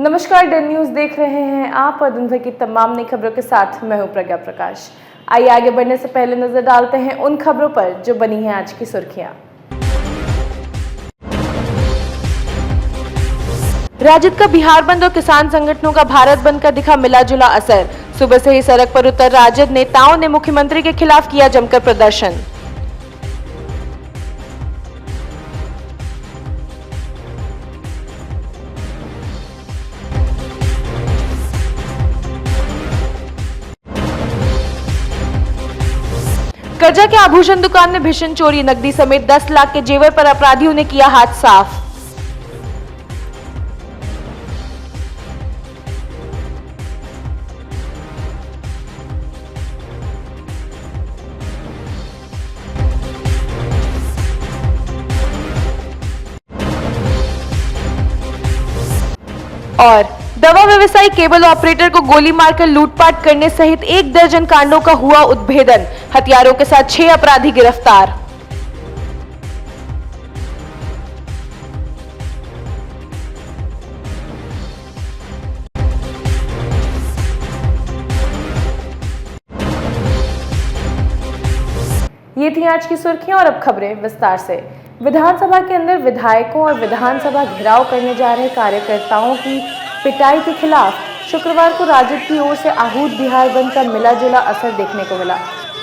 नमस्कार, done news देख रहे हैं आप और दिन भर की तमाम नई खबरों के साथ मैं हूं प्रज्ञा प्रकाश। आइए आगे बढ़ने से पहले नजर डालते हैं उन खबरों पर जो बनी हैं आज की सुर्खियां। राजद का बिहार बंद और किसान संगठनों का भारत बंद का दिखा मिला जुला असर। सुबह से ही सड़क पर उतर राजद नेताओं ने मुख्यमंत्री के खिलाफ किया जमकर प्रदर्शन। कर्जा के आभूषण दुकान में भीषण चोरी, नकदी समेत 10 लाख के जेवर पर अपराधियों ने किया हाथ साफ। और दवा व्यवसायी केबल ऑपरेटर को गोली मारकर लूटपाट करने सहित 1 दर्जन कांडों का हुआ उद्भेदन। हथियारों के साथ 6 अपराधी गिरफ्तार। ये थी आज की सुर्खियां और अब खबरें विस्तार से। विधानसभा के अंदर विधायकों और विधानसभा घेराव करने जा रहे कार्यकर्ताओं की पिटाई के खिलाफ शुक्रवार को राजद की ओर से आहूत बिहार बंद का मिला जुला असर देखने को मिला।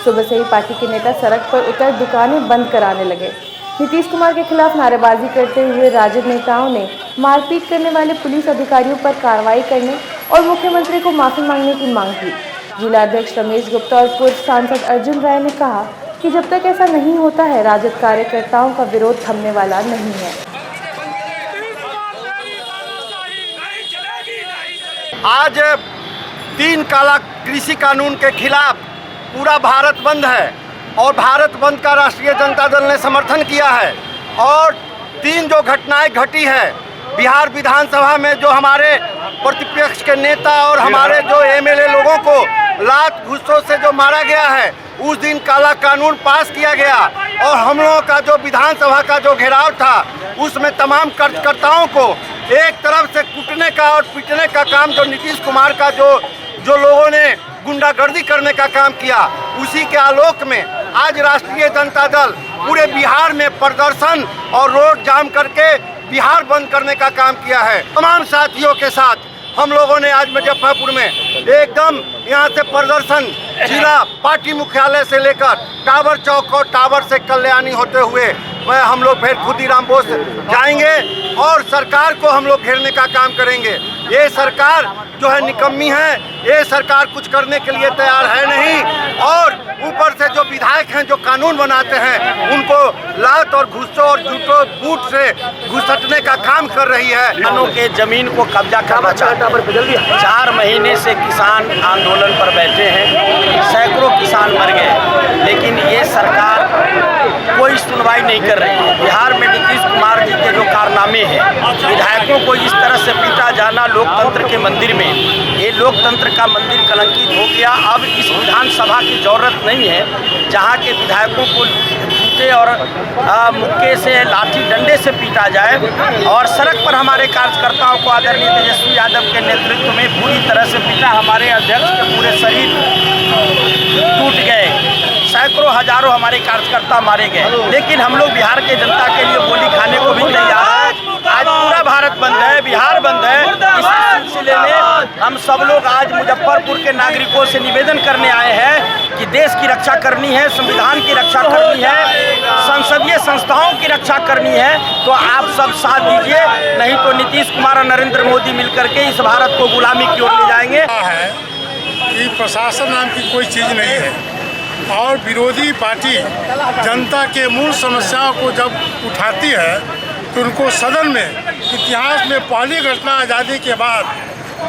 सुबह से ही पार्टी के नेता सड़क पर उतर दुकानें बंद कराने लगे। नीतीश कुमार के खिलाफ नारेबाजी करते हुए राजद नेताओं ने मारपीट करने वाले पुलिस अधिकारियों पर कार्रवाई करने और मुख्यमंत्री को माफी मांगने की मांग की। जिला अध्यक्ष रमेश गुप्ता और पूर्व सांसद अर्जुन राय ने कहा कि जब तक ऐसा नहीं होता है राजद कार्यकर्ताओं का विरोध थमने वाला नहीं है। आज 3 काला कृषि कानून के खिलाफ पूरा भारत बंद है और भारत बंद का राष्ट्रीय जनता दल ने समर्थन किया है। और 3 जो घटनाएं घटी है बिहार विधानसभा में, जो हमारे प्रतिपक्ष के नेता और हमारे जो एमएलए लोगों को लात घूसों से जो मारा गया है, उस दिन काला कानून पास किया गया और हम लोगों का जो विधानसभा का जो घेराव था उसमें तमाम कार्यकर्ताओं को एक तरफ से कूटने का और पीटने का काम जो नीतीश कुमार का जो लोगों ने गुंडागर्दी करने का काम किया, उसी के आलोक में आज राष्ट्रीय जनता दल पूरे बिहार में प्रदर्शन और रोड जाम करके बिहार बंद करने का काम किया है। तमाम साथियों के साथ हम लोगों ने आज मुजफ्फरपुर में एकदम यहाँ से प्रदर्शन जिला पार्टी मुख्यालय से लेकर टावर चौक और टावर से कल्याणी होते हुए हम लोग फिर खुदीराम बोस जाएंगे और सरकार को हम लोग घेरने का काम करेंगे। ये सरकार जो है निकम्मी है, ये सरकार कुछ करने के लिए तैयार है नहीं और ऊपर से जो विधायक हैं जो कानून बनाते हैं उनको लात और घुसों और जूतों बूट से घुसटने का काम कर रही है। किसानों के जमीन को कब्जा करना चाहता है। 4 महीने से किसान आंदोलन पर बैठे हैं, सैकड़ों किसान मर गए, लेकिन ये सरकार कोई सुनवाई नहीं कर रही है। बिहार में नीतीश कुमार जी के जो कारनामे हैं, विधायकों को इस तरह से पीटा जाना लोकतंत्र के मंदिर में, ये लोकतंत्र का मंदिर कलंकित हो गया। अब इस विधानसभा की जरूरत नहीं है जहाँ के विधायकों को जूते और मुक्के से लाठी डंडे से पीटा जाए। और सड़क पर हमारे कार्यकर्ताओं को आदरणीय तेजस्वी यादव के नेतृत्व में पूरी तरह से पीटा। हमारे अध्यक्ष के पूरे शरीर टूट गए, सैकड़ों हजारों हमारे कार्यकर्ता मारे गए, लेकिन हम लोग बिहार के जनता के लिए गोली खाने को भी तैयार हैं। आज पूरा भारत बंद है, बिहार बंद है। इस सिलसिले में हम सब लोग आज मुजफ्फरपुर के नागरिकों से निवेदन करने आए हैं कि देश की रक्षा करनी है, संविधान की रक्षा करनी है, संसदीय संस्थाओं की रक्षा करनी है, तो आप सब साथ दीजिए, नहीं तो नीतीश कुमार और नरेंद्र मोदी मिलकर के इस भारत को गुलामी की ओर ले जाएंगे। कि प्रशासन नाम की कोई चीज़ नहीं है और विरोधी पार्टी जनता के मूल समस्याओं को जब उठाती है तो उनको सदन में इतिहास में पहली घटना आज़ादी के बाद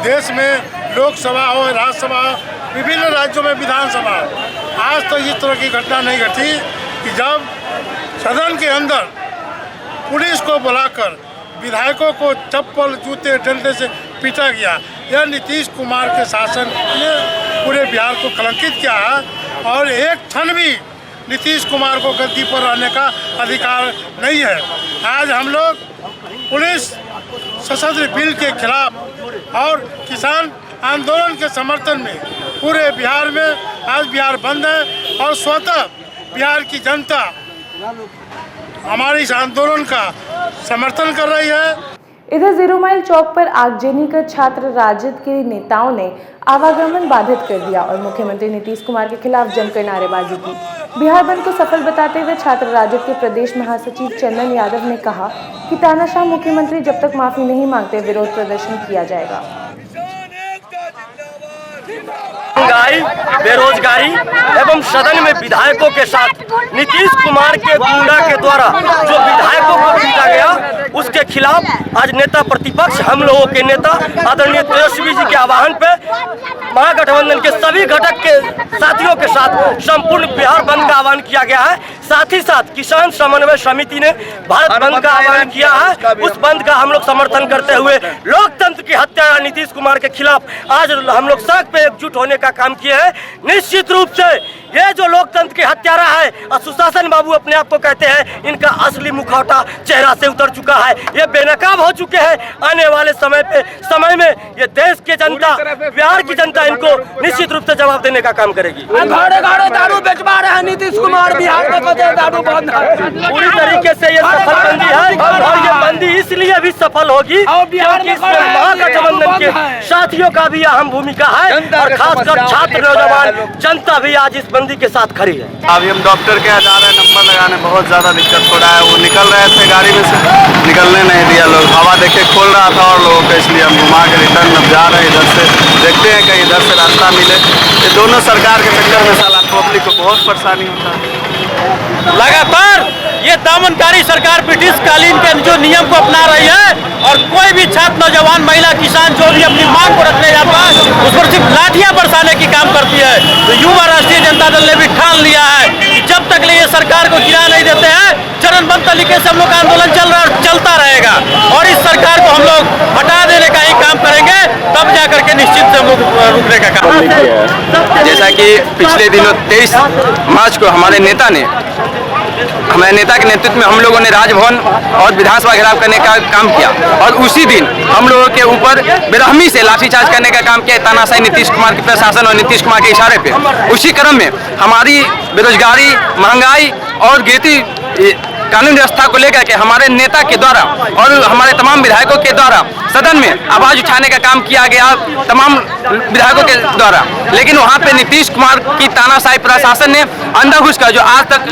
देश में लोकसभा हो, राज्यसभा हो, विभिन्न राज्यों में विधानसभा, आज तो इस तरह की घटना नहीं घटी कि जब सदन के अंदर पुलिस को बुलाकर विधायकों को चप्पल जूते डंडे से पीटा गया। यह नीतीश कुमार के शासन ने पूरे बिहार को कलंकित किया है और एक क्षण भी नीतीश कुमार को गद्दी पर रहने का अधिकार नहीं है। आज हम लोग पुलिस सशस्त्र बिल के खिलाफ और किसान आंदोलन के समर्थन में पूरे बिहार में आज बिहार बंद है और स्वतः बिहार की जनता हमारे इस आंदोलन का समर्थन कर रही है। इधर 0 माइल चौक पर आगजनी कर छात्र राजद के नेताओं ने आवागमन बाधित कर दिया और मुख्यमंत्री नीतीश कुमार के खिलाफ जमकर नारेबाजी की। बिहार बंद को सफल बताते हुए छात्र राजद के प्रदेश महासचिव चंदन यादव ने कहा कि तानाशाह मुख्यमंत्री जब तक माफी नहीं मांगते विरोध प्रदर्शन किया जाएगा। महंगाई, बेरोजगारी एवं सदन में विधायकों के साथ नीतीश कुमार के गुंडा के द्वारा जो विधायकों को पीटा गया, उसके खिलाफ आज नेता प्रतिपक्ष हम लोगों के नेता आदरणीय तेजस्वी जी के आह्वान पे महागठबंधन के सभी घटक के साथियों के साथ संपूर्ण बिहार बंद का आह्वान किया गया है। साथ ही साथ किसान समन्वय समिति ने भारत बंद का आह्वान किया है। उस बंद का हम लोग समर्थन करते हुए लोकतंत्र की हत्या नीतीश कुमार के खिलाफ आज हम लोग सड़क पे एकजुट होने का काम किए हैं। निश्चित रूप से ये जो लोकतंत्र के हत्यारा है और सुशासन बाबू अपने आप को कहते हैं, इनका असली मुखौटा चेहरा से उतर चुका है। ये बेनकाब हो चुके हैं। आने वाले समय में ये देश की जनता, बिहार की जनता इनको निश्चित रूप से जवाब देने का काम करेगी। घरे दारू बेचवा रहे हैं नीतीश कुमार, बिहार में दारू बंद है। पूरी तरीके से ये सफल बंदी है और ये बंदी इसलिए भी सफल होगी क्योंकि इसमें महागठबंधन के साथियों का भी अहम भूमिका है और खासकर छात्र, नौजवान, जनता भी आज इस बंदी के साथ खड़ी है। अभी हम डॉक्टर के यहाँ जा रहे हैं, नंबर लगाने बहुत ज़्यादा दिक्कत हो रहा है। वो निकल रहे थे गाड़ी में से, निकलने नहीं दिया लोग, हवा देखे खोल रहा था और लोगों को, इसलिए हम घुमा के रिटर्न अब जा रहे हैं इधर से। देखते हैं कहीं इधर से रास्ता मिले। ये दोनों सरकार के चक्कर में साला पब्लिक को बहुत परेशानी होता है। लगातार ये दमनकारी सरकार ब्रिटिश कालीन के जो नियम को अपना रही है और कोई भी छात्र, नौजवान, महिला, किसान जो भी अपनी मांग को रखने जाता है उस पर सिर्फ लाठियां बरसाने की काम करती है। तो युवा राष्ट्रीय जनता दल ने भी ठान लिया है कि जब तक ये सरकार को गिरा नहीं देते हैं, चरणबद्ध तरीके से हम लोग का आंदोलन चलता रहेगा और इस सरकार को हम लोग हटा देने का ही काम करेंगे, तब जाकर के निश्चित से हम लोग रुकने का काम। जैसा कि पिछले दिनों 23 मार्च को हमारे नेता के नेतृत्व में हम लोगों ने राजभवन और विधानसभा घेराव करने का काम किया और उसी दिन हम लोगों के ऊपर बेरहमी से लाठीचार्ज करने का काम किया तानाशाही नीतीश कुमार के प्रशासन और नीतीश कुमार के इशारे पे। उसी क्रम में हमारी बेरोजगारी, महंगाई और गिरती कानून व्यवस्था को लेकर के हमारे नेता के द्वारा और हमारे तमाम विधायकों के द्वारा सदन में आवाज उठाने का काम किया गया तमाम विधायकों के द्वारा। लेकिन वहां पे नीतीश कुमार की तानाशाही प्रशासन ने अंदर घुसकर, जो आज तक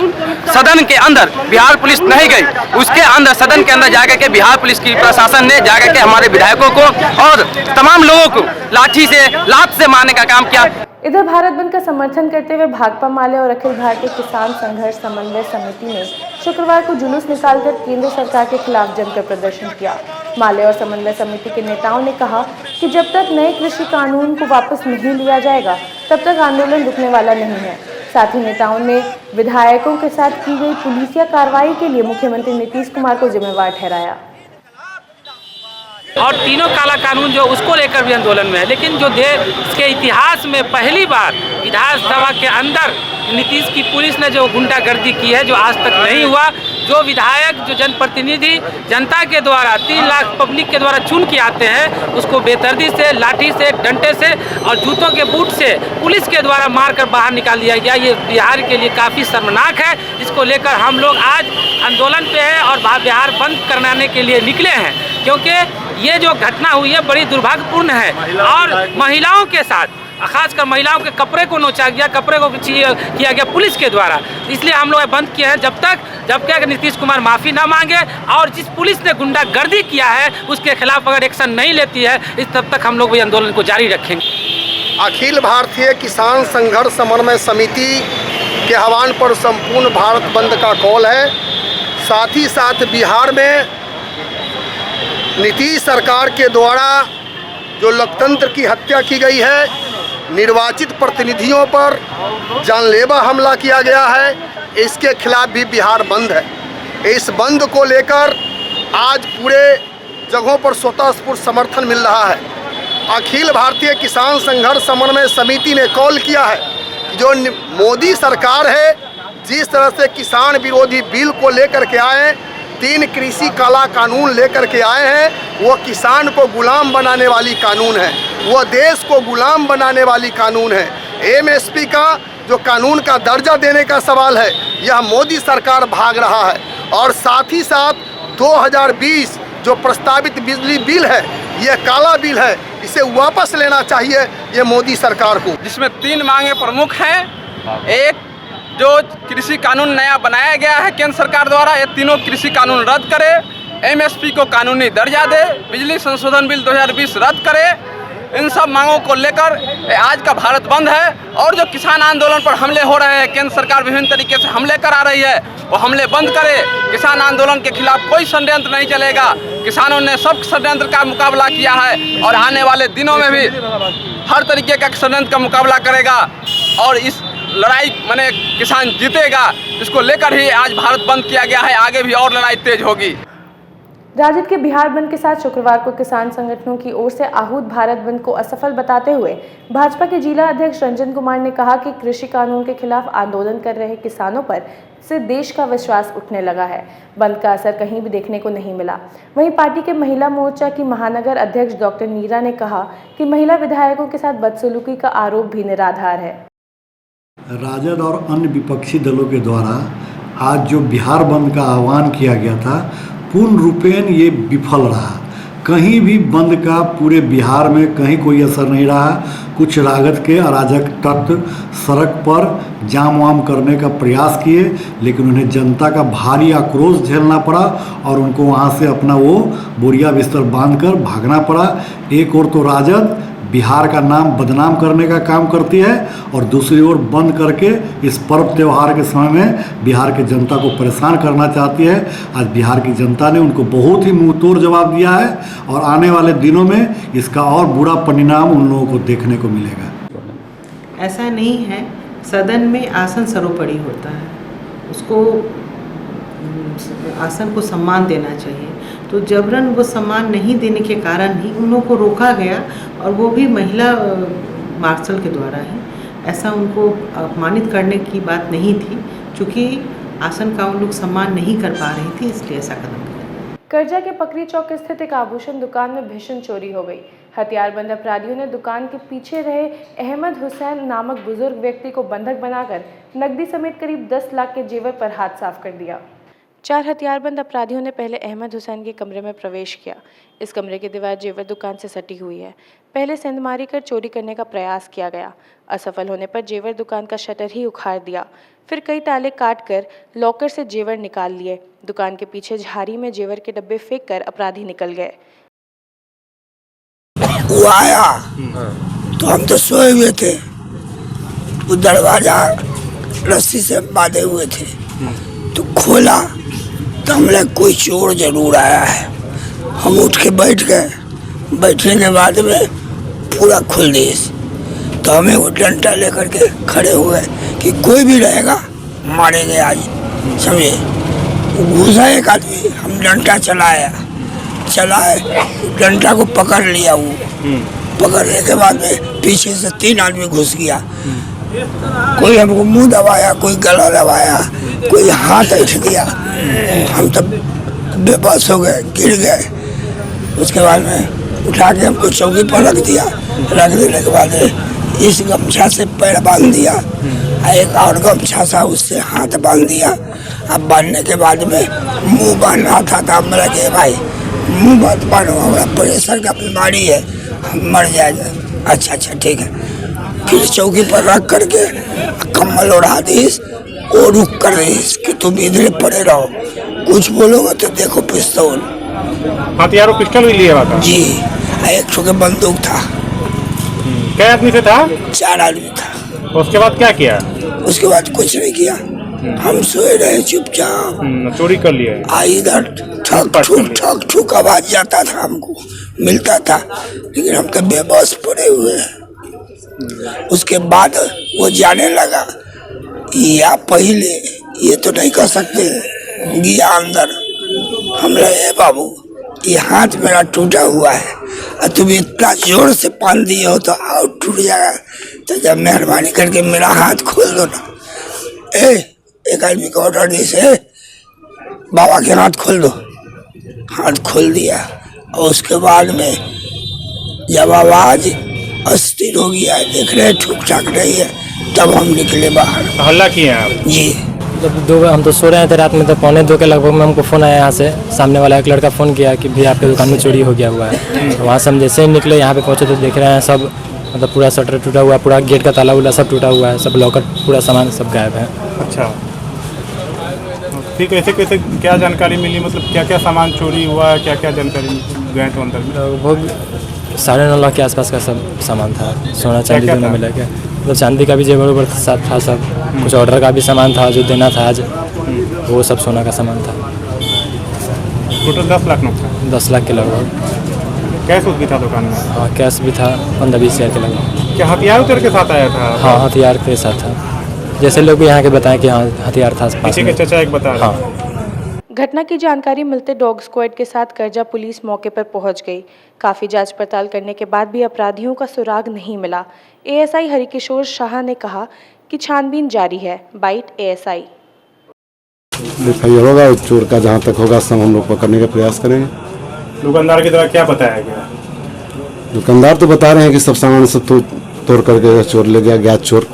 सदन के अंदर बिहार पुलिस नहीं गई, उसके अंदर सदन के अंदर जाकर के बिहार पुलिस की प्रशासन ने जाकर के हमारे विधायकों को और तमाम लोगों को लात से मारने का काम किया। इधर भारत बंद का समर्थन करते हुए भाकपा माले और अखिल भारतीय किसान संघर्ष समन्वय समिति ने शुक्रवार को जुलूस निकालकर केंद्र सरकार के खिलाफ जमकर प्रदर्शन किया। माले और समन्वय समिति के नेताओं ने कहा कि जब तक नए कृषि कानून को वापस नहीं लिया जाएगा तब तक आंदोलन रुकने वाला नहीं है। साथ ही नेताओं ने विधायकों के साथ की गई पुलिसिया कार्रवाई के लिए मुख्यमंत्री नीतीश कुमार को जिम्मेवार ठहराया। और तीनों काला कानून जो उसको लेकर भी आंदोलन में है, लेकिन जो देश के इतिहास में पहली बार विधानसभा के अंदर नीतीश की पुलिस ने जो गुंडागर्दी की है, जो आज तक नहीं हुआ। जो विधायक, जो जनप्रतिनिधि जनता के द्वारा 3 लाख पब्लिक के द्वारा चुन के आते हैं, उसको बेदर्दी से, लाठी से, डंडे से और जूतों के बूट से पुलिस के द्वारा मारकर बाहर निकाल दिया गया। ये बिहार के लिए काफ़ी शर्मनाक है। इसको लेकर हम लोग आज आंदोलन पे हैं और बिहार बंद कराने के लिए निकले हैं, क्योंकि ये जो घटना हुई है बड़ी दुर्भाग्यपूर्ण है और महिलाओं के साथ, खासकर महिलाओं के कपड़े को नोचा गया, कपड़े को किया गया पुलिस के द्वारा। इसलिए हम लोग बंद किए हैं जब तक नीतीश कुमार माफ़ी ना मांगे और जिस पुलिस ने गुंडागर्दी किया है उसके खिलाफ अगर एक्शन नहीं लेती है, तब तक हम लोग भी आंदोलन को जारी रखेंगे। अखिल भारतीय किसान संघर्ष समन्वय समिति के आह्वान पर संपूर्ण भारत बंद का कॉल है। साथ ही साथ बिहार में नीतीश सरकार के द्वारा जो लोकतंत्र की हत्या की गई है, निर्वाचित प्रतिनिधियों पर जानलेवा हमला किया गया है, इसके खिलाफ भी बिहार बंद है। इस बंद को लेकर आज पूरे जगहों पर स्वतःस्फूर्त समर्थन मिल रहा है। अखिल भारतीय किसान संघर्ष समन्वय समिति ने कॉल किया है कि जो मोदी सरकार है, जिस तरह से किसान विरोधी बिल को लेकर के आए, 3 कृषि काला कानून लेकर के आए हैं, वो किसान को गुलाम बनाने वाली कानून है, वो देश को गुलाम बनाने वाली कानून है। एमएसपी का जो कानून का दर्जा देने का सवाल है, यह मोदी सरकार भाग रहा है। और साथ ही साथ 2020 जो प्रस्तावित बिजली बिल है, यह काला बिल है, इसे वापस लेना चाहिए ये मोदी सरकार को। जिसमें 3 मांगे प्रमुख हैं। एक, जो कृषि कानून नया बनाया गया है केंद्र सरकार द्वारा, ये तीनों कृषि कानून रद्द करे, एमएसपी को कानूनी दर्जा दे, बिजली संशोधन बिल 2020 रद्द करे। इन सब मांगों को लेकर आज का भारत बंद है। और जो किसान आंदोलन पर हमले हो रहे हैं, केंद्र सरकार विभिन्न तरीके से हमले करा रही है, वो हमले बंद करे। किसान आंदोलन के खिलाफ कोई षड्यंत्र नहीं चलेगा। किसानों ने सब षड्यंत्र का मुकाबला किया है और आने वाले दिनों में भी हर तरीके का षड्यंत्र का मुकाबला करेगा और इस लड़ाई माने किसान जीतेगा। इसको लेकर ही आज भारत बंद किया गया है। आगे भी और लड़ाई तेज होगी। राजद के बिहार बंद के साथ शुक्रवार को किसान संगठनों की ओर से आहूत भारत बंद को असफल बताते हुए भाजपा के जिला अध्यक्ष रंजन कुमार ने कहा कि कृषि कानून के खिलाफ आंदोलन कर रहे किसानों पर से देश का विश्वास उठने लगा है। बंद का असर कहीं भी देखने को नहीं मिला। वहीं पार्टी के महिला मोर्चा की महानगर अध्यक्ष डॉक्टर नीरा ने कहा कि महिला विधायकों के साथ बदसलूकी का आरोप भी निराधार है। राजद और अन्य विपक्षी दलों के द्वारा आज जो बिहार बंद का आह्वान किया गया था, पूर्ण रूपेण ये विफल रहा। कहीं भी बंद का पूरे बिहार में कहीं कोई असर नहीं रहा। कुछ राजद के अराजक तत्व सड़क पर जाम वाम करने का प्रयास किए, लेकिन उन्हें जनता का भारी आक्रोश झेलना पड़ा और उनको वहाँ से अपना वो बोरिया बिस्तर बांधकर भागना पड़ा। एक ओर तो राजद बिहार का नाम बदनाम करने का काम करती है और दूसरी ओर बंद करके इस पर्व त्यौहार के समय में बिहार की जनता को परेशान करना चाहती है। आज बिहार की जनता ने उनको बहुत ही मुंह तोड़ जवाब दिया है और आने वाले दिनों में इसका और बुरा परिणाम उन लोगों को देखने को मिलेगा। ऐसा नहीं है, सदन में आसन सर्वोपरि होता है, उसको आसन को सम्मान देना चाहिए। तो जबरन वो सम्मान नहीं देने के कारण ही उन लोगों को रोका गया और वो भी महिला मार्शल के द्वारा ही। ऐसा उनको अपमानित करने की बात नहीं थी, क्योंकि आसन का उन लोग सम्मान नहीं कर पा रही थी, इसलिए ऐसा कदम लिया। करजा के पकड़ी चौक स्थित एक आभूषण दुकान में भीषण चोरी हो गई। हथियारबंद अपराधियों ने दुकान के पीछे रहे अहमद हुसैन नामक बुजुर्ग व्यक्ति को बंधक बनाकर नकदी समेत करीब 10 लाख के जेवर पर हाथ साफ कर दिया। 4 हथियारबंद अपराधियों ने पहले अहमद हुसैन के कमरे में प्रवेश किया। इस कमरे की दीवार जेवर दुकान से सटी हुई है। पहले सेंधमारी कर चोरी करने का प्रयास किया गया। असफल होने पर जेवर दुकान का शटर ही उखाड़ दिया। फिर कई ताले काटकर लॉकर से जेवर निकाल लिए। दुकान के पीछे झाड़ी में जेवर के डब्बे फेंक कर अपराधी निकल गए। वो आया तो हम तो सोए हुए थे, वो दरवाजा रस्सी से बांधे हुए थे, तो खोला तो हमने कोई चोर जरूर आया है। हम उठ के बैठ गए। बैठने के बाद में पूरा खुल दिस, तो हमें वो डंडा लेकर के खड़े हुए कि कोई भी रहेगा मारेंगे आज, समझे। घुसा एक आदमी, हम डंडा चलाए डंडा को पकड़ लिया। वो पकड़ने के बाद में पीछे से 3 आदमी घुस गया। कोई हमको मुंह दबाया, कोई गला दबाया, कोई हाथ उठ दिया। हम तब बेबस हो गए, गिर गए। उसके बाद में उठा के हमको चौकी पर रख दिया। रख देने के बाद इस गमछा से पैर बांध दिया, एक और गमछा था उससे हाथ बांध दिया। अब बांधने के बाद में मुंह बांध रहा था, तो हम लगे भाई मुंह मत बांधो, हमारा प्रेशर का बीमारी है, हम मर जाएगा। अच्छा ठीक है। फिर चौकी पर रख करके कम्बल ओढ़ा दीस और रुक कर दीस कि तुम इधर पड़े रहो, कुछ बोलोगे तो देखो पिस्तौल। हथियारों पिस्टल भी लिए हुआ था जी। एक छोटे बंदूक था। क्या आदमी से था? 4 आदमी था। उसके बाद क्या किया? उसके बाद कुछ नहीं किया, हम सोए रहे चुपचाप। चोरी कर लिया। इधर ठक ठुक आवाज जाता था, हमको मिलता था, लेकिन हम तो बेबस पड़े हुए हैं। उसके बाद वो जाने लगा या पहले ये तो नहीं कर सकते, गया अंदर। हम रहे बाबू ये हाथ मेरा टूटा हुआ है और तुम इतना जोर से बांध दिए हो तो और टूट जाएगा, तो जब मेहरबानी करके मेरा हाथ खोल दो ना। एक आदमी को ऑर्डर दी से बाबा के हाथ खोल दो, हाथ खोल दिया। और उसके बाद में जब आवाज अस्थिर हो गया, देख रहे ठुक ठाक रही है, तब हम निकले बाहर। हल्ला किए आप? जी। जब हम तो सो रहे थे रात में, तो 2:45 के लगभग में हमको फ़ोन आया यहाँ से। सामने वाला एक लड़का फ़ोन किया कि भैया आपके दुकान में चोरी हो गया हुआ है। तो वहाँ से हम जैसे ही निकले, यहाँ पे पहुँचे तो देख रहे हैं सब मतलब पूरा शटर टूटा हुआ है, पूरा गेट का ताला उला सब टूटा हुआ है, सब लॉकर पूरा सामान सब गायब है। अच्छा, ठीक। कैसे कैसे क्या जानकारी मिली, मतलब क्या क्या सामान चोरी हुआ है, क्या क्या जानकारी गए थे अंदर में? लगभग 9.5 लाख के आसपास का सब सामान था, सोना चांदी दोनों मिला के। मतलब चांदी का भी जेवर उवर साथ था सब, कुछ ऑर्डर का भी सामान था जो देना था आज, वो सब सोना का सामान था। टोटल 10 लाख नुकसान? 10 लाख के लगभग। कैश भी था दुकान में? हाँ, कैश भी था 15-20 हज़ार के लगभग। क्या हथियार उतर के साथ आया था? हाँ, हथियार के साथ था, जैसे लोग यहाँ के बताएं कि हाँ हथियार था पास पीछे के चाचा एक बता रहे। हाँ। घटना की जानकारी मिलते डॉग स्क्वाड के साथ करजा पुलिस मौके पर पहुंच गई। काफ़ी जांच पड़ताल करने के बाद भी अपराधियों का सुराग नहीं मिला। एएसआई हरिकिशोर शाह ने कहा कि छानबीन जारी है। Bite ASI. एफआईआर होगा, चोर का जहाँ तक होगा सब हम लोग पकड़ने का प्रयास करेंगे। दुकानदार की तरह क्या बताया गया? दुकानदार तो बता रहे हैं कि सब सामान सब तोड़ करके चोर ले गया, गैस चोर।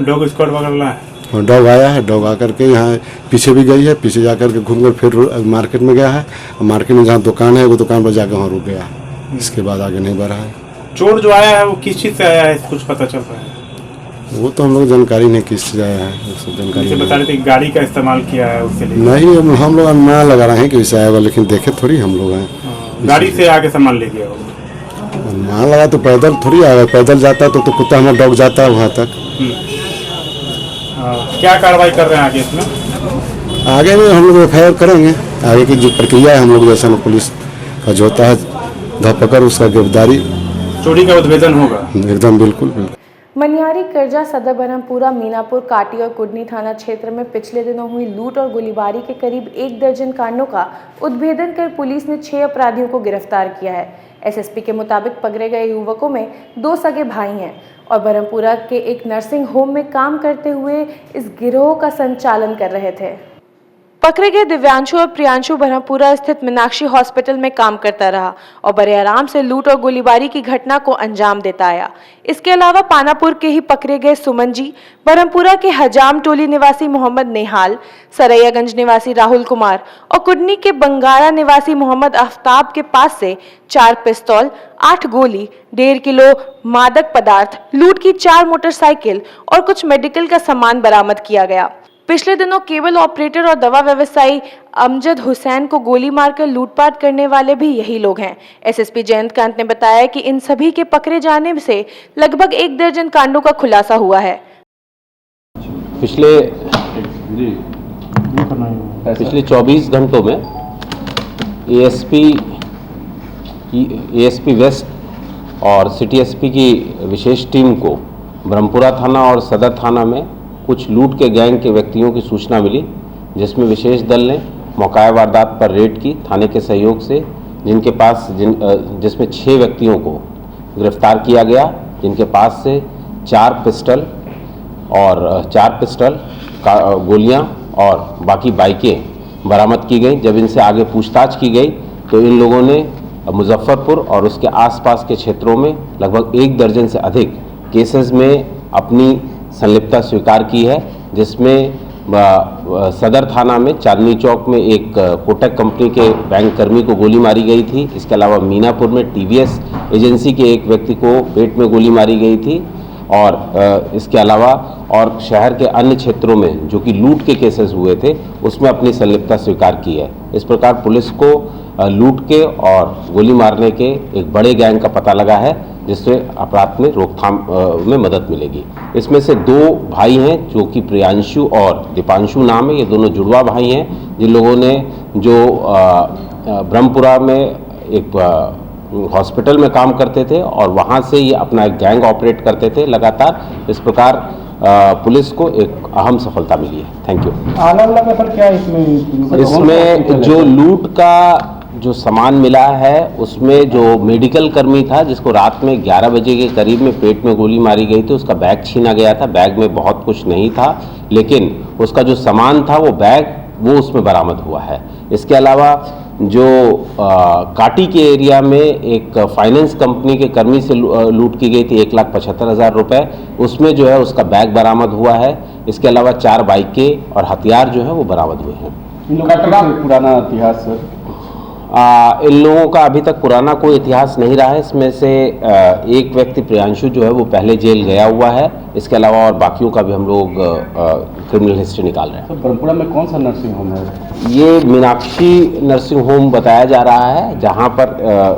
डॉग स्क्वाड वगैरह है? डॉग आया है, डॉग आकर के यहाँ पीछे भी गई है, पीछे जाकर के घूम कर फिर मार्केट में गया है। मार्केट में जहाँ दुकान है वो दुकान पर जाकर वहाँ रुक गया है। इसके बाद आगे नहीं बढ़ा है। चोर जो आया है वो किस चीज़ से आया है, कुछ पता चल रहा है? वो तो हम लोग जानकारी नहीं किस चीज़ आया है, जानकारी बता रहे थे गाड़ी का इस्तेमाल किया है उसके लिए। नहीं, हम लोग अनुमान लगा रहे हैं कि वैसे आएगा, लेकिन देखे थोड़ी हम लोग हैं। गाड़ी से आके सामान ले गया होगा। अनुमान लगा तो पैदल थोड़ी आएगा, पैदल जाता तो कुत्ता हमारा डॉग जाता है वहाँ तक। क्या कार्रवाई कर रहे हैं आगे इसमें? आगे में हम लोग एफआईआर करेंगे। आगे की जो प्रक्रिया है हम लोग जैसा पुलिस का जो होता है धरपकड़, उसका गिरफ्तारी, चोरी का उद्भेदन होगा एकदम बिल्कुल। मनिहारी, करजा, सदर बरहमपुरा, मीनापुर, काटी और कुडनी थाना क्षेत्र में पिछले दिनों हुई लूट और गोलीबारी के करीब 1 दर्जन कांडों का उद्भेदन कर पुलिस ने 6 अपराधियों को गिरफ्तार किया है। एसएसपी के मुताबिक पकड़े गए युवकों में 2 सगे भाई हैं और बरहमपुरा के एक नर्सिंग होम में काम करते हुए इस गिरोह का संचालन कर रहे थे। पकड़े गए दिव्यांशु और प्रियांशु बरहमपुरा स्थित मीनाक्षी हॉस्पिटल में काम करता रहा और बड़े आराम से लूट और गोलीबारी की घटना को अंजाम देता आया। इसके अलावा पानापुर के ही पकड़े गए सुमन जी, बरहमपुरा के हजाम टोली निवासी मोहम्मद नेहाल, सरैयागंज निवासी राहुल कुमार और कुडनी के बंगारा निवासी मोहम्मद आफ्ताब के पास से 4 पिस्तौल, 8 गोली, 1.5 किलो मादक पदार्थ, लूट की 4 मोटरसाइकिल और कुछ मेडिकल का सामान बरामद किया गया। पिछले दिनों केबल ऑपरेटर और दवा व्यवसायी अमजद हुसैन को गोली मारकर लूटपाट करने वाले भी यही लोग हैं। एसएसपी जयंतकांत ने बताया कि इन सभी के पकड़े जाने से लगभग 1 दर्जन कांडों का खुलासा हुआ है। पिछले 24 घंटों में एएसपी वेस्ट और सिटी एसपी की विशेष टीम को ब्रह्मपुरा थाना और सदर थाना में कुछ लूट के गैंग के व्यक्तियों की सूचना मिली, जिसमें विशेष दल ने मौका वारदात पर रेड की थाने के सहयोग से, जिसमें 6 व्यक्तियों को गिरफ्तार किया गया, जिनके पास से 4 पिस्टल गोलियां और बाकी बाइकें बरामद की गई। जब इनसे आगे पूछताछ की गई तो इन लोगों ने मुजफ्फरपुर और उसके आसपास के क्षेत्रों में लगभग 1 दर्जन से अधिक केसेस में अपनी संलिप्तता स्वीकार की है, जिसमें सदर थाना में चांदनी चौक में एक कोटक कंपनी के बैंक कर्मी को गोली मारी गई थी। इसके अलावा मीनापुर में टीवीएस एजेंसी के एक व्यक्ति को पेट में गोली मारी गई थी और इसके अलावा और शहर के अन्य क्षेत्रों में जो कि लूट के केसेस हुए थे उसमें अपनी संलिप्तता स्वीकार की है। इस प्रकार पुलिस को लूट के और गोली मारने के एक बड़े गैंग का पता लगा है, जिससे अपराध में रोकथाम में मदद मिलेगी। इसमें से 2 भाई हैं जो कि प्रियांशु और दीपांशु नाम है, ये दोनों जुड़वा भाई हैं, जिन लोगों ने जो ब्रह्मपुरा में एक हॉस्पिटल में काम करते थे और वहाँ से ये अपना एक गैंग ऑपरेट करते थे लगातार। इस प्रकार पुलिस को एक अहम सफलता मिली है। Thank you. आला क्या इसमें जो लूट का जो सामान मिला है उसमें जो मेडिकल कर्मी था जिसको रात में 11 बजे के करीब में पेट में गोली मारी गई थी, उसका बैग छीना गया था। बैग में बहुत कुछ नहीं था, लेकिन उसका जो सामान था वो बैग वो उसमें बरामद हुआ है। इसके अलावा जो काटी के एरिया में एक फाइनेंस कंपनी के कर्मी से लूट की गई थी 1,75,000 रुपये, उसमें जो है उसका बैग बरामद हुआ है। इसके अलावा 4 बाइकें और हथियार जो है वो बरामद हुए हैं। इन लोगों का पुराना इतिहास सर? इन लोगों का अभी तक पुराना कोई इतिहास नहीं रहा है। इसमें से एक व्यक्ति प्रियांशु जो है वो पहले जेल गया हुआ है। इसके अलावा और बाकियों का भी हम लोग क्रिमिनल हिस्ट्री निकाल रहे हैं। तो ब्रह्मपुरा में कौन सा नर्सिंग होम है? ये मीनाक्षी नर्सिंग होम बताया जा रहा है जहाँ पर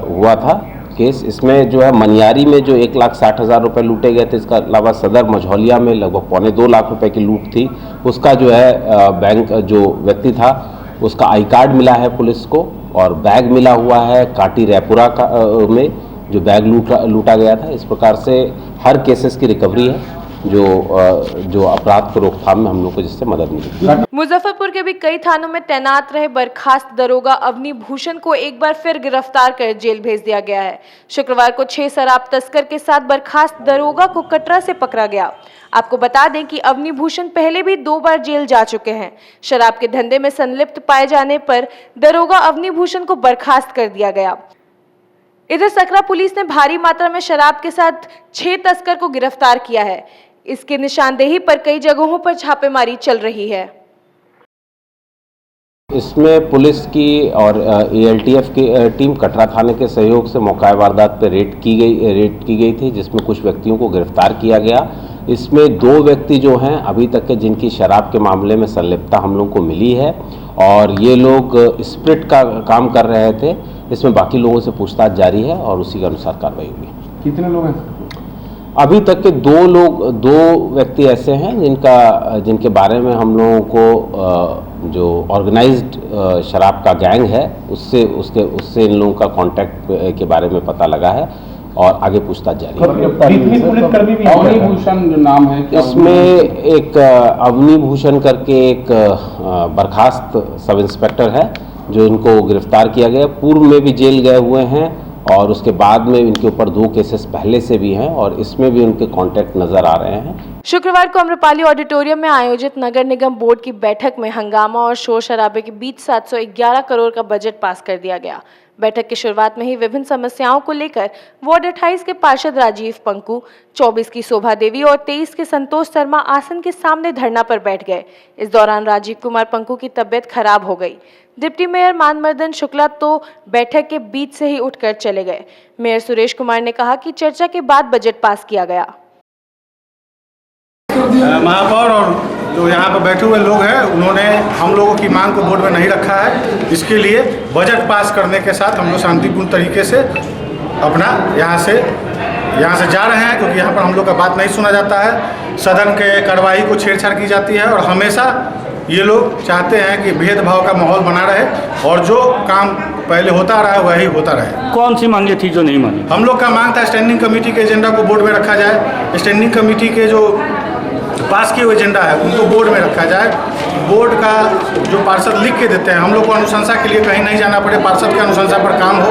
हुआ था केस। इसमें जो है मनियारी में जो 1,60,000 रुपये लूटे गए थे, इसके अलावा सदर मझौलिया में लगभग 2.25 लाख रुपए की लूट थी। उसका जो है बैंक जो व्यक्ति था उसका आई कार्ड मिला है पुलिस को, और बैग मिला हुआ है काटी रायपुरा का में जो बैग लूटा गया था। इस प्रकार से हर केसेस की रिकवरी है जो अपराध को रोकथाम में हम लोग को जिससे मदद मिली। मुजफ्फरपुर के भी कई थानों में तैनात रहे बर्खास्त दरोगा अवनी भूषण को एक बार फिर गिरफ्तार कर जेल भेज दिया गया है। शुक्रवार को 6 शराब तस्कर के साथ बर्खास्त दरोगा को कटरा से पकड़ा गया। आपको बता दें कि अवनी भूषण पहले भी 2 बार जेल जा चुके हैं। शराब के धंधे में संलिप्त पाए जाने पर दरोगा अवनी भूषण को बर्खास्त कर दिया गया। इधर सकरा पुलिस ने भारी मात्रा में शराब के साथ 6 तस्कर को गिरफ्तार किया है। इसकी निशानदेही पर कई जगहों पर छापेमारी चल रही है। इसमें पुलिस की और ALTF की टीम कटरा थाने के सहयोग से मौका वारदात पर रेड की गई थी, जिसमें कुछ व्यक्तियों को गिरफ्तार किया गया। इसमें 2 व्यक्ति जो हैं अभी तक के जिनकी शराब के मामले में संलिप्तता हम लोग को मिली है, और ये लोग स्प्रिट का काम कर रहे थे। इसमें बाकी लोगों से पूछताछ जारी है और उसी के अनुसार कार्रवाई होगी। कितने लोग हैं? अभी तक के 2 व्यक्ति ऐसे हैं जिनके बारे में हम लोगों को जो ऑर्गेनाइज्ड शराब का गैंग है उससे इन लोगों का कांटेक्ट के बारे में पता लगा है और आगे पूछताछ जारी है। पुलिसकर्मी भी अवनी भूषण जो नाम है, इसमें एक अवनी भूषण करके एक बर्खास्त सब इंस्पेक्टर है जो इनको गिरफ्तार किया गया। पूर्व में भी जेल गए हुए हैं और उसके बाद में इनके ऊपर 2 केसेस पहले से भी हैं और इसमें भी उनके कांटेक्ट नजर आ रहे हैं। शुक्रवार को अम्रपाली ऑडिटोरियम में आयोजित नगर निगम बोर्ड की बैठक में हंगामा और शोर शराबे के बीच 711 करोड़ का बजट पास कर दिया गया। बैठक की शुरुआत में ही विभिन्न समस्याओं को लेकर वार्ड 28 के पार्षद राजीव पंकु, 24 की शोभा देवी और 23 के संतोष शर्मा आसन के सामने धरना पर बैठ गए। इस दौरान राजीव कुमार पंकु की तबीयत खराब हो गई। डिप्टी मेयर मानमर्दन शुक्ला तो बैठक के बीच से ही उठकर चले गए। मेयर सुरेश कुमार ने कहा कि चर्चा के बाद बजट पास किया गया। महापौर और जो यहाँ पर बैठे हुए लोग हैं उन्होंने हम लोगों की मांग को बोर्ड में नहीं रखा है। इसके लिए बजट पास करने के साथ हम लोग शांतिपूर्ण तरीके से अपना यहाँ से जा रहे हैं, क्योंकि यहाँ पर हम लोग का बात नहीं सुना जाता है। सदन के कार्यवाही को छेड़छाड़ की जाती है और हमेशा ये लोग चाहते हैं कि भेदभाव का माहौल बना रहे और जो काम पहले होता रहा वही होता रहे। कौन सी मांगे थी जो नहीं मानी? हम लोग का मांग था स्टैंडिंग कमेटी के एजेंडा को बोर्ड में रखा जाए। स्टैंडिंग कमेटी के जो पास किए हुए एजेंडा है उनको बोर्ड में रखा जाए। बोर्ड का जो पार्षद लिख के देते हैं हम लोग को अनुशंसा के लिए कहीं नहीं जाना पड़े, पार्षद के अनुशंसा पर काम हो,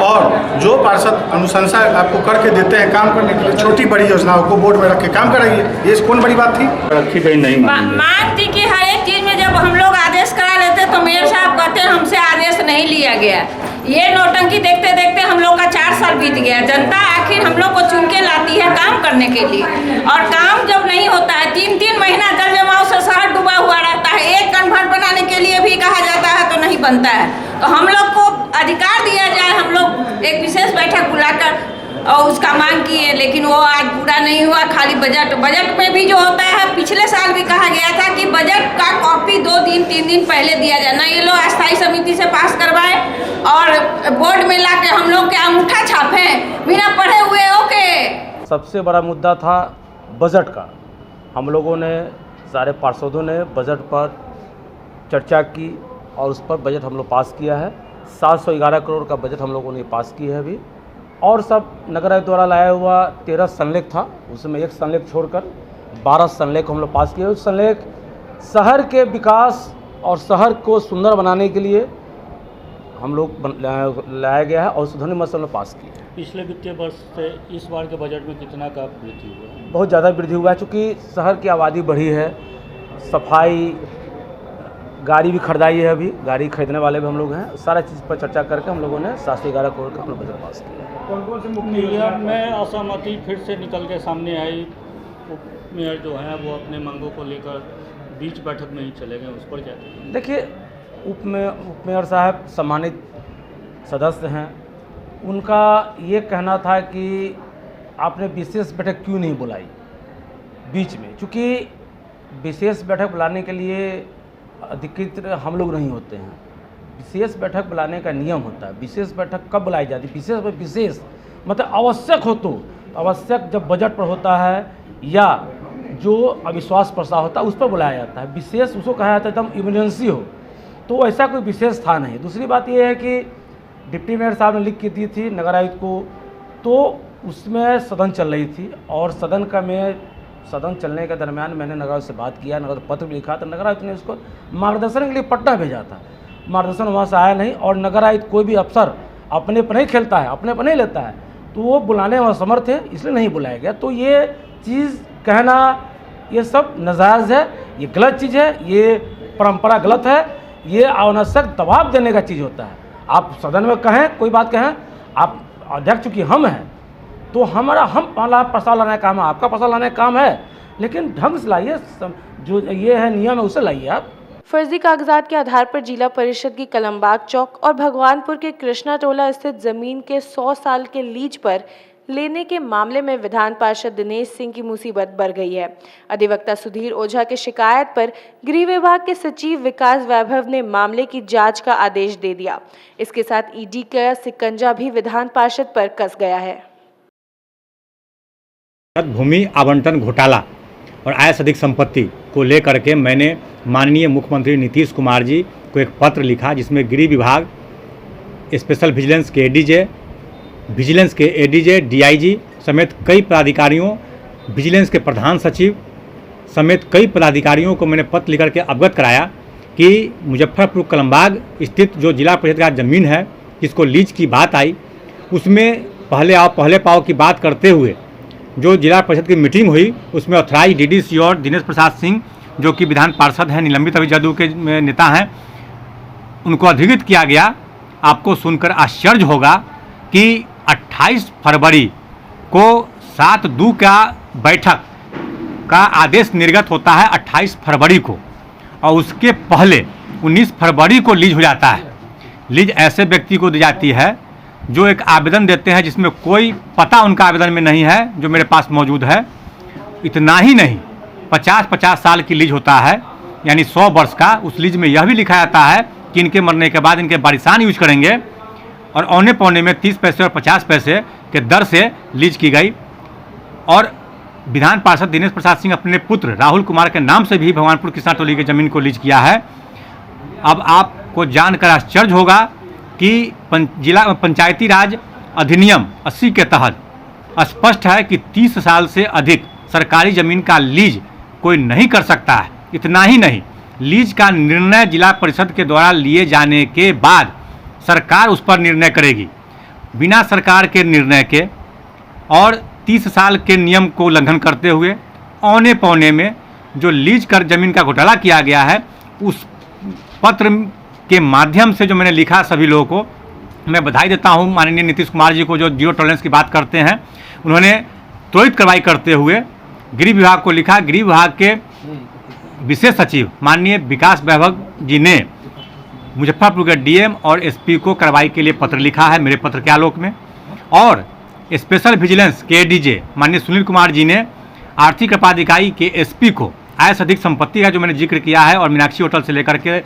और जो पार्षद अनुशंसा आपको करके देते हैं काम करने के लिए छोटी बड़ी योजनाओं को बोर्ड में रख के काम कराइए। ये कौन बड़ी बात थी? रखी गई नहीं मांग थी कि हर एक चीज में जब हम लोग आदेश करा लेते तो मेयर साहब कहते हमसे आदेश नहीं लिया गया। ये नौटंकी देखते देखते हम लोग का 4 साल बीत गया। जनता आखिर हम लोग को चुन के लाती है काम करने के लिए, और काम जब नहीं होता है 3-3 महीना जल जमाव से शहर डूबा हुआ रहता है। एक कन्वर्ट बनाने के लिए भी कहा जाता है तो नहीं बनता है। तो हम लोग को अधिकार दिया जाए। हम लोग एक विशेष बैठक बुलाकर और उसका मांग किए, लेकिन वो आज पूरा नहीं हुआ। खाली बजट में भी जो होता है, पिछले साल भी कहा गया था कि बजट का कॉपी 2 दिन 3 दिन पहले दिया जाए ना। ये लोग अस्थायी समिति से पास करवाए और बोर्ड में ला के हम लोग के अंगूठा छापे बिना पढ़े हुए। ओके, सबसे बड़ा मुद्दा था बजट का। हम लोगों ने सारे पार्षदों ने बजट पर चर्चा की और उस पर बजट हम लोग पास किया है। 711 करोड़ का बजट हम लोगों ने पास किया है अभी, और सब नगर आयुक्त द्वारा लाया हुआ 13 संलेख था, उसमें 1 संलेख छोड़कर 12 संलेख हम लोग पास किए। उस संलेख शहर के विकास और शहर को सुंदर बनाने के लिए हम लोग लाया गया है और ध्वनिमत में पास किया। पिछले वित्तीय वर्ष से इस बार के बजट में कितना का वृद्धि हुआ है? बहुत ज़्यादा वृद्धि हुआ है, चूँकि शहर की आबादी बढ़ी है, सफाई, गाड़ी भी खरीदाई है, अभी गाड़ी खरीदने वाले भी हम लोग हैं। सारा चीज़ पर चर्चा करके हम लोगों ने 711 करोड़ का अपना बजट पास किया। कौन कौन से मेयर में असहमति फिर से निकल के सामने आई? मेयर जो हैं वो अपने मांगों को लेकर बीच बैठक में ही चले गए, उस पर क्या? देखिए, उप मेयर साहब सम्मानित सदस्य हैं, उनका ये कहना था कि आपने विशेष बैठक क्यों नहीं बुलाई बीच में, क्योंकि विशेष बैठक बुलाने के लिए अधिकृत हम लोग नहीं होते हैं। विशेष बैठक बुलाने का नियम होता है। विशेष बैठक कब बुलाई जाती है? विशेष मतलब आवश्यक हो तो आवश्यक जब बजट पर होता है या जो अविश्वास प्रस्ताव होता है उस पर बुलाया जाता है। विशेष उसको कहा जाता है एकदम इमरजेंसी हो, तो ऐसा कोई विशेष था नहीं। दूसरी बात ये है कि डिप्टी मेयर साहब ने लिख के दी थी नगर आयुक्त को, तो उसमें सदन चल रही थी और सदन चलने के दरमियान मैंने नगर आयुक्त से बात किया, नगर पत्र भी लिखा, तो नगर आयुक्त ने उसको मार्गदर्शन के लिए पटना भेजा था। मार्गदर्शन वहाँ से आया नहीं, और नगर आयुक्त कोई भी अफसर अपने पर नहीं खेलता है, अपने पर नहीं लेता है, तो वो बुलाने में असमर्थ है, इसलिए नहीं बुलाया गया। तो ये चीज़ कहना ये सब नाजायज़ है, ये गलत चीज़ है, ये परंपरा गलत है, ये अनावश्यक दबाव देने का चीज़ होता है। आप सदन में कहें, कोई बात कहें, आप अध्यक्ष चूँकि हम हैं तो हम प्रस्ताव लाने का काम है, आपका प्रस्ताव लाने का काम है, लेकिन ढंग से लाइए, जो ये है नियम है उसे लाइए आप। फर्जी कागजात के आधार पर जिला परिषद की कलमबाग चौक और भगवानपुर के कृष्णा टोला स्थित जमीन के 100 साल के लीज पर लेने के मामले में विधान पार्षद दिनेश सिंह की मुसीबत बढ़ गई है। अधिवक्ता सुधीर ओझा की शिकायत पर गृह विभाग के सचिव विकास वैभव ने मामले की जांच का आदेश दे दिया। इसके साथ ईडी का सिकंजा भी विधान पार्षद पर कस गया है। भूमि आवंटन घोटाला और आय से अधिक संपत्ति को लेकर के मैंने माननीय मुख्यमंत्री नीतीश कुमार जी को एक पत्र लिखा, जिसमें गृह विभाग, स्पेशल विजिलेंस के एडीजे, विजिलेंस के एडीजे, डीआईजी समेत कई पदाधिकारियों, विजिलेंस के प्रधान सचिव समेत कई पदाधिकारियों को मैंने पत्र लिखकर के अवगत कराया कि मुजफ्फरपुर कलमबाग स्थित जो जिला परिषद का ज़मीन है जिसको लीज की बात आई, उसमें पहले पाव की बात करते हुए जो जिला परिषद की मीटिंग हुई उसमें ऑथराइज डीडीसी और दिनेश प्रसाद सिंह जो कि विधान पार्षद हैं, निलंबित अभी जदयू के नेता हैं, उनको अधिकृत किया गया। आपको सुनकर आश्चर्य होगा कि 28 फरवरी को 7-2 का बैठक का आदेश निर्गत होता है 28 फरवरी को, और उसके पहले 19 फरवरी को लीज हो जाता है। लीज ऐसे व्यक्ति को दी जाती है जो एक आवेदन देते हैं जिसमें कोई पता उनका आवेदन में नहीं है, जो मेरे पास मौजूद है। इतना ही नहीं, 50-50 साल की लीज होता है, यानी 100 वर्ष का। उस लीज में यह भी लिखा जाता है कि इनके मरने के बाद इनके वारिसान यूज करेंगे, और औने पौने में 30 पैसे और 50 पैसे के दर से लीज की गई। और विधान पार्षद दिनेश प्रसाद सिंह अपने पुत्र राहुल कुमार के नाम से भी भगवानपुर कृष्णा टोली की ज़मीन को लीज किया है। अब आपको जानकर आश्चर्य होगा कि जिला पंचायती राज अधिनियम 80 के तहत स्पष्ट है कि 30 साल से अधिक सरकारी ज़मीन का लीज कोई नहीं कर सकता है। इतना ही नहीं, लीज का निर्णय जिला परिषद के द्वारा लिए जाने के बाद सरकार उस पर निर्णय करेगी। बिना सरकार के निर्णय के और 30 साल के नियम को उल्लंघन करते हुए औने पौने में जो लीज कर ज़मीन का घोटाला किया गया है, उस पत्र के माध्यम से जो मैंने लिखा सभी लोगों को, मैं बधाई देता हूं माननीय नीतीश कुमार जी को जो जीरो टॉलरेंस की बात करते हैं। उन्होंने त्वरित कार्रवाई करते हुए गृह विभाग को लिखा। गृह विभाग के विशेष सचिव माननीय विकास वैभव जी ने मुजफ्फरपुर के डीएम और एसपी को कार्रवाई के लिए पत्र लिखा है मेरे पत्र के आलोक में। और स्पेशल विजिलेंस के एडीजे माननीय सुनील कुमार जी ने आर्थिक अपराधिकारी के एसपी को आय से अधिक संपत्ति का जो मैंने जिक्र किया है, और मीनाक्षी होटल से लेकर के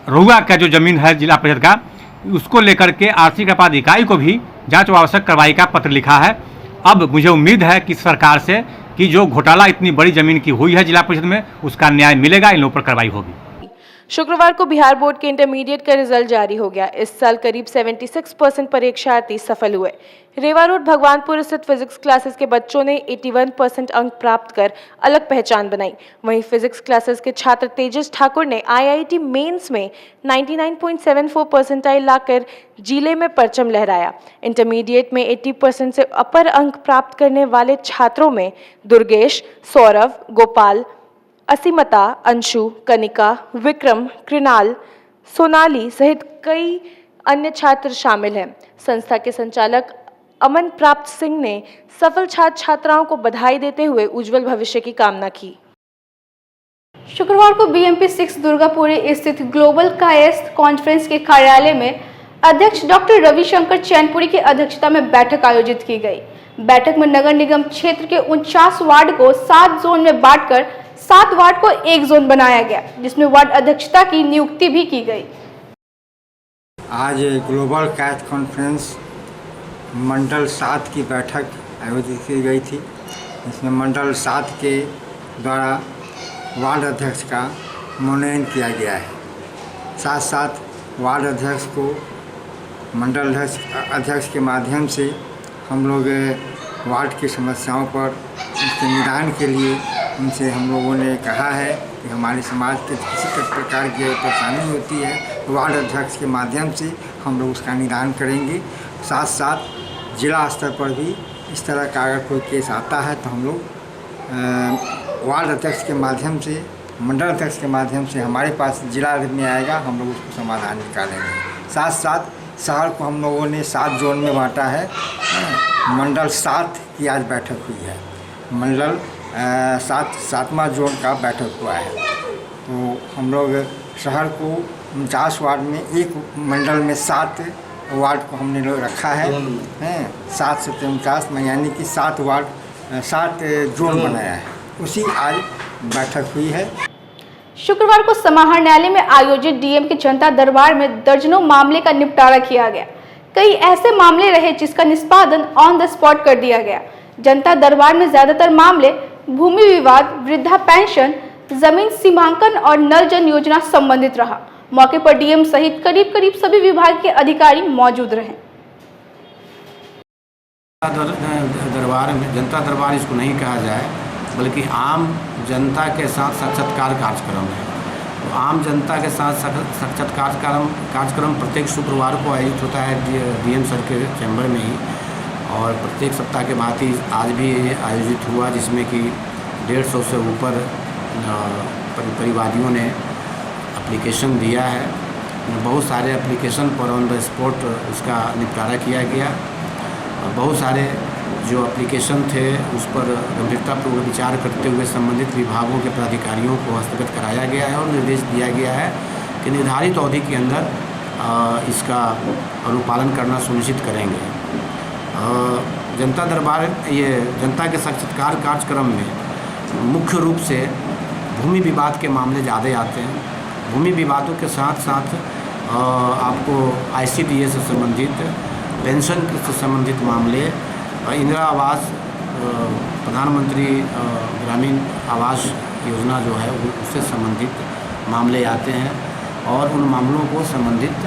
रहुआ का जो ज़मीन है जिला परिषद का, उसको लेकर के आर्थिक अपराध इकाई को भी जांच व आवश्यक कार्रवाई का पत्र लिखा है। अब मुझे उम्मीद है कि सरकार से कि जो घोटाला इतनी बड़ी ज़मीन की हुई है जिला परिषद में, उसका न्याय मिलेगा, इन लोगों पर कार्रवाई होगी। शुक्रवार को बिहार बोर्ड के इंटरमीडिएट का रिजल्ट जारी हो गया। इस साल करीब 76% परीक्षार्थी सफल हुए। रेवा रोड भगवानपुर स्थित फिजिक्स क्लासेस के बच्चों ने 81% अंक प्राप्त कर अलग पहचान बनाई। वहीं फिजिक्स क्लासेस के छात्र तेजस ठाकुर ने IIT मेंस में 99.74 परसेंटाइल लाकर जिले में परचम लहराया। इंटरमीडिएट में 80% से अपर अंक प्राप्त करने वाले छात्रों में दुर्गेश, सौरभ, गोपाल, असीमता, अंशु, कनिका, विक्रम, कृणाल, सोनाली सहित कई अन्य छात्र शामिल हैं। संस्था के संचालक अमन प्राप्त सिंह ने सफल छात्र छात्राओं को बधाई देते हुए उज्जवल भविष्य की कामना की। शुक्रवार को BMP 6 दुर्गापुरी स्थित ग्लोबल कायस्थ कॉन्फ्रेंस के कार्यालय में अध्यक्ष डॉक्टर रविशंकर चैनपुरी की अध्यक्षता में बैठक आयोजित की गई। बैठक में नगर निगम क्षेत्र के 49 वार्ड को 7 जोन में बांटकर 7 वार्ड को 1 जोन बनाया गया, जिसमें वार्ड अध्यक्षता की नियुक्ति भी की गई। आज ग्लोबल कायस्थ कॉन्फ्रेंस मंडल 7 की बैठक आयोजित की गई थी। इसमें मंडल 7 के द्वारा वार्ड अध्यक्ष का मनोनयन किया गया है। साथ साथ वार्ड अध्यक्ष को मंडल अध्यक्ष के माध्यम से हम लोग वार्ड की समस्याओं पर उसके निदान के लिए उनसे हम लोगों ने कहा है कि हमारे समाज के किसी प्रकार की परेशानी होती है तो वार्ड अध्यक्ष के माध्यम से हम लोग उसका निदान करेंगे। साथ साथ जिला स्तर पर भी इस तरह का अगर कोई केस आता है तो हम लोग वार्ड अध्यक्ष के माध्यम से, मंडल अध्यक्ष के माध्यम से हमारे पास जिला में आएगा, हम लोग उसको समाधान निकालेंगे। साथ साथ शहर को हम लोगों ने 7 जोन में बांटा है। मंडल 7 की आज बैठक हुई है। मंडल 7वां जोन का बैठक हुआ है। तो हम लोग शहर को 49 वार्ड में एक मंडल में 7 वार्ड को हमने लोग रखा है। 7 से 49 में यानी कि 7 वार्ड 7 जोन बनाया है। उसी आज बैठक हुई है। शुक्रवार को समाहर न्यायालय में आयोजित DM के जनता दरबार में दर्जनों मामले का निपटारा किया गया। कई ऐसे मामले रहे जिसका निष्पादन ऑन द स्पॉट कर दिया गया। जनता दरबार में ज्यादातर मामले भूमि विवाद, वृद्धा पेंशन, जमीन सीमांकन और नल जल योजना संबंधित रहा। मौके पर DM सहित करीब करीब सभी विभाग के अधिकारी मौजूद रहे। दरबार में जनता दरबार इसको नहीं कहा जाए बल्कि आम जनता के साथ साक्षात्कार कार्यक्रम है। तो आम जनता के साथ साक्षात्कार कार्यक्रम प्रत्येक शुक्रवार को आयोजित होता है DM सर के चैम्बर में ही, और प्रत्येक सप्ताह के बाद ही आज भी आयोजित हुआ, जिसमें कि 150 से ऊपर परिवादियों ने एप्लीकेशन दिया है। बहुत सारे एप्लीकेशन पर ऑन द स्पॉट उसका निपटारा किया गया। बहुत सारे जो एप्लीकेशन थे उस पर गंभीरतापूर्वक विचार करते हुए संबंधित विभागों के पदाधिकारियों को हस्तगत कराया गया है और निर्देश दिया गया है कि निर्धारित अवधि के अंदर इसका अनुपालन करना सुनिश्चित करेंगे। जनता दरबार ये जनता के साक्षात्कार कार्यक्रम में मुख्य रूप से भूमि विवाद के मामले ज़्यादा आते हैं। भूमि विवादों के साथ साथ आपको ICDA से संबंधित, पेंशन से संबंधित मामले, इंदिरा आवास, प्रधानमंत्री ग्रामीण आवास योजना जो है उससे संबंधित मामले आते हैं और उन मामलों को संबंधित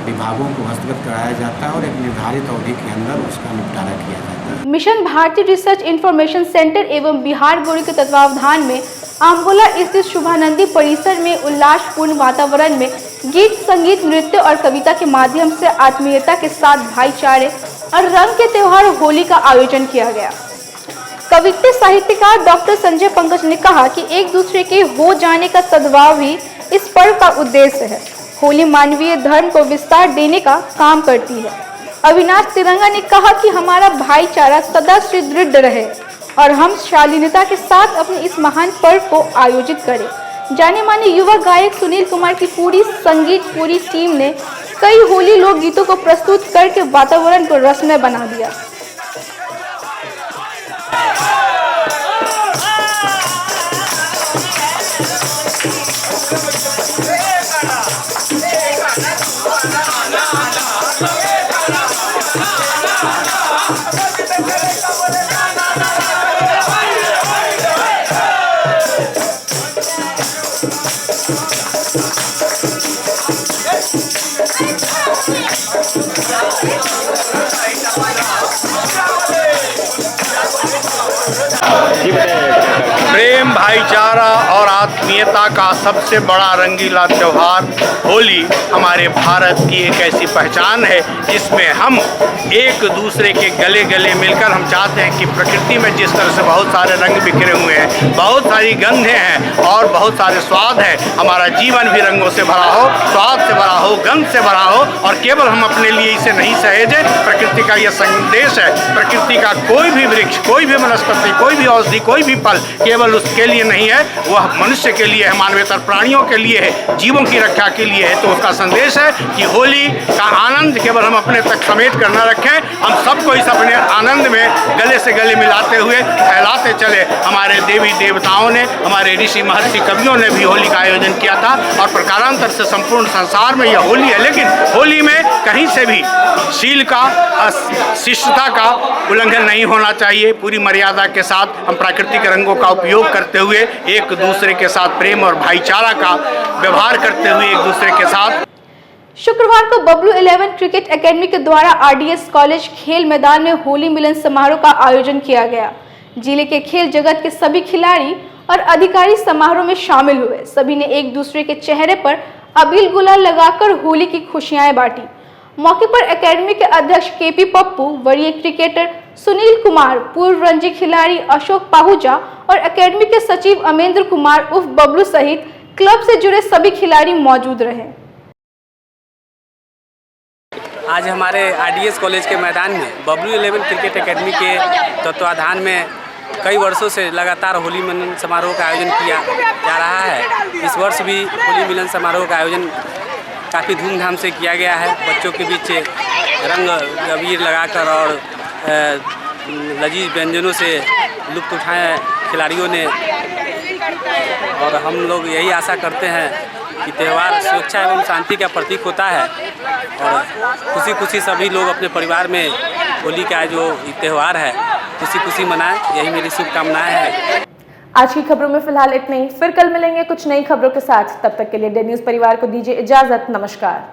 विभागों को हस्तगत कराया जाता है और एक निर्धारित अवधि के अंदर उसका निपटारा किया जाता है। Mission Bharati research information centre एवं बिहार बोर्ड के तत्वावधान में आंबोला स्थित शुभानंदी परिसर में उल्लासपूर्ण वातावरण में गीत, संगीत, नृत्य और कविता के माध्यम से आत्मीयता के साथ भाईचारे और रंग के त्योहार होली का आयोजन किया गया। कवित्व साहित्यकार डॉक्टर संजय पंकज ने कहा कि एक दूसरे के हो जाने का सद्भाव ही इस पर्व का उद्देश्य है। होली मानवीय धर्म को विस्तार देने का काम करती है। अविनाश तिरंगा ने कहा कि हमारा भाईचारा सदा सुदृढ़ रहे और हम शालीनता के साथ अपने इस महान पर्व को आयोजित करें। जाने माने युवा गायक सुनील कुमार की पूरी टीम ने कई होली लोकगीतों को प्रस्तुत करके वातावरण को रसमय बना दिया। प्रेम, भाईचारा और आत्मीयता का सबसे बड़ा रंगीला त्यौहार होली हमारे भारत की एक ऐसी पहचान है जिसमें हम एक दूसरे के गले गले मिलकर हम चाहते हैं कि प्रकृति में जिस तरह से बहुत सारे रंग बिखरे हुए हैं, बहुत सारी गंधें हैं और बहुत सारे स्वाद हैं, हमारा जीवन भी रंगों से भरा हो, स्वाद से भरा हो, गंध से भरा हो। और केवल हम अपने लिए इसे नहीं सहेजें, प्रकृति का यह संदेश है। प्रकृति का कोई भी वृक्ष, कोई भी वनस्पति, कोई भी औषधि, कोई भी फल केवल उसके लिए नहीं है, वह मनुष्य के लिए है, मानवेतर प्राणियों के लिए है, जीवों की रक्षा के लिए है। तो उसका संदेश है कि होली का आनंद केवल हम अपने तक समेट कर न रखें, हम सबको इस अपने आनंद में गले से गले मिलाते हुए फैलाते चले। हमारे देवी देवताओं ने, हमारे ऋषि महर्षि कवियों ने भी होली का आयोजन किया था और प्रकारांतर से संपूर्ण संसार में यह होली है। लेकिन होली में कहीं से भी शील का, शिष्टता का उल्लंघन नहीं होना चाहिए। पूरी मर्यादा के साथ हम प्राकृतिक रंगों का उपयोग करते हुए एक दूसरे के साथ प्रेम और भाईचारा का व्यवहार करते हुए एक दूसरे के साथ। शुक्रवार को बबलू 11 क्रिकेट एकेडमी के द्वारा आरडीएस कॉलेज खेल मैदान में होली मिलन समारोह का आयोजन किया गया। जिले के खेल जगत के सभी खिलाड़ी और अधिकारी समारोह में शामिल हुए। सभी ने एक दूसरे के चेहरे पर अबील गुलाल लगाकर होली की खुशियां बांटी। मौके पर एकेडमी के अध्यक्ष केपी पप्पू, वरीय क्रिकेटर सुनील कुमार, पूर्व रणजी खिलाड़ी अशोक पाहुजा और एकेडमी के सचिव अमेंद्र कुमार उर्फ बबलू सहित क्लब से जुड़े सभी खिलाड़ी मौजूद रहे। आज हमारे आरडीएस कॉलेज के मैदान में बबलू 11 क्रिकेट एकेडमी के तत्वाधान में कई वर्षों से लगातार होली मिलन समारोह का आयोजन किया जा रहा है। इस वर्ष भी होली मिलन समारोह का आयोजन काफ़ी धूमधाम से किया गया है। बच्चों के बीच रंग अबीर लगाकर और लजीज व्यंजनों से लुत्फ उठाए खिलाड़ियों ने। और हम लोग यही आशा करते हैं कि त्यौहार सुरक्षा एवं शांति का प्रतीक होता है और खुशी खुशी सभी लोग अपने परिवार में होली का जो त्यौहार है खुशी खुशी मनाएं, यही मेरी शुभकामनाएं हैं। आज की खबरों में फिलहाल इतना ही। फिर कल मिलेंगे कुछ नई खबरों के साथ। तब तक के लिए डे न्यूज़ परिवार को दीजिए इजाजत। नमस्कार।